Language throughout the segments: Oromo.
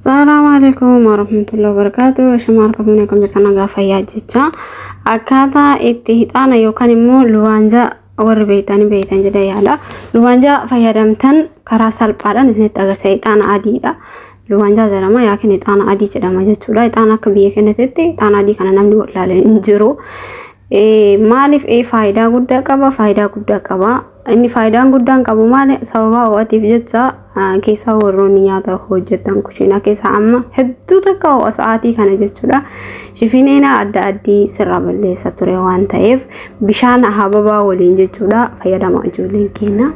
السلام عليكم ورحمة الله وبركاته. شماركم منكم جسنا قافية جدا أكادا اتهتانا يوكانيمو لوانجا وربيتاني بيتان جدا يالا لوانجا فيادمتن كراسال بارا نسنت أغر سيطان عديدا لوانجا زرما ياكن اتان عدي جدا جتولا اتانا كبير كنتتي اتان عدي كان نمني وطلالي انجرو مالف فايدا قد قبا إني فايدان قدان قبو مالي سببا واتيف جتسا كيسا ورونياتا هوجتان كشينا كيسا أما هدو تكاو أسعاتي كان جتسولا شفينينا أدى سراب اللي ستوريوان تايف بشان أحبابا ولين جتسولا فايدا مأجولين كينا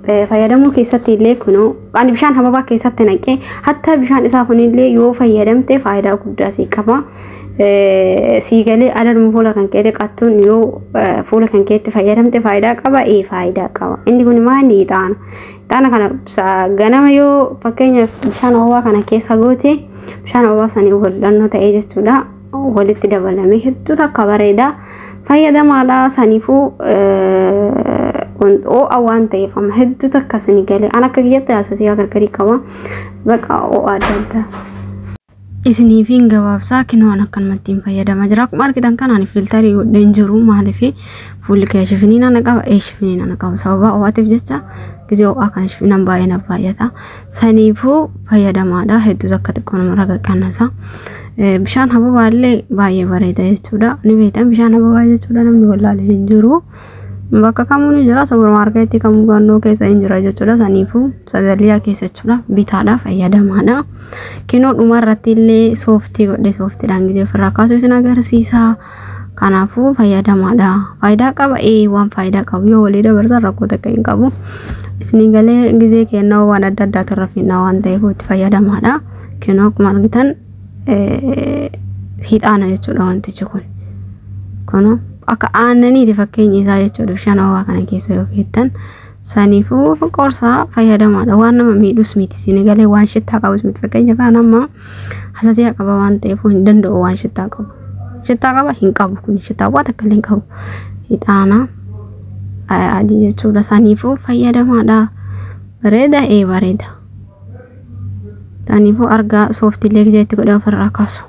فايدا مو كيسا تيلي كنو يعني بشان أحبابا كيسا تنكي حتى بشان إسافوني اللي يو فايدامتي فايدا قداسي كما سيجالي على المفولة كان كده قطن يو فولة كان كده فايدة فايدة كبا فايدة كبا إني كوني ما عندي تانا كان بس جانا يو فكيني بشان هو كان كيس أقوتي بشان هو سني ولانه تأيجس تودا ولت دبلا مهتو تكبريدا فايدة مالا سنيفو أو أوان تيف أم هتو تكسني قالي أنا كجيت أساسي أكر كري كوا بقى أو أددا isini fi gabaabsaa kinoo kan mattiin fayyadama jira akkuma argitan kanaan filtarii godheen jiru maaliif fuulli kee shifiniina naqaba shifiniina naqaba sababa owaatiif jecha gisee o'a kan shifinan baay'ee baay'ata saniifuu fayyadamaadha hedduu akka xiqqoo nama rakkannasa bishaan hababaallee baay'ee bareeda jechuudha ni beektan bishaan hababaa jechuudha namni wallaalee hin jiru bakka kamuun jira supermarketii kamuu gannoo keessa hin jira jechuudha saniifuu sadaliyaa keessa jechuudha bitaadha fayyadamaadha kinoo dhumarratti illee sooftii godhe sooftiidhaan gisee ofirraa kaasuu isin agarsiisa kanaafuu fayyadamaadha faayidaa qaba waan faayidaa qabu yoo walii dabarsan rakkoo takka hin qabu isin galee gisee kennaa waan adda addaa tarrafinnaa waan ta'eef itti fayyadamaadha kinoo akkuma argitan hidhaana jechuudha wantichi kun akka aananiiti fakkeenya isaa jechuudha bishaan hawaa kana keessa yoo keettan saniifuu qorsa fayyadamaadha waan nama miidhus miti isin galee waan shittaa qabus miti fakkeenya kaan amma hasasiyaa qaba waan ta'eef hin danda'u waan shittaa qaba hin qabu kun shittaa waa takka illee hin qabu hidhaana adii jechuudha saniifuu fayyadamaadha bareeda bareeda saniifuu argaa sooftiilee gizeetti godhee ofirraa kaasu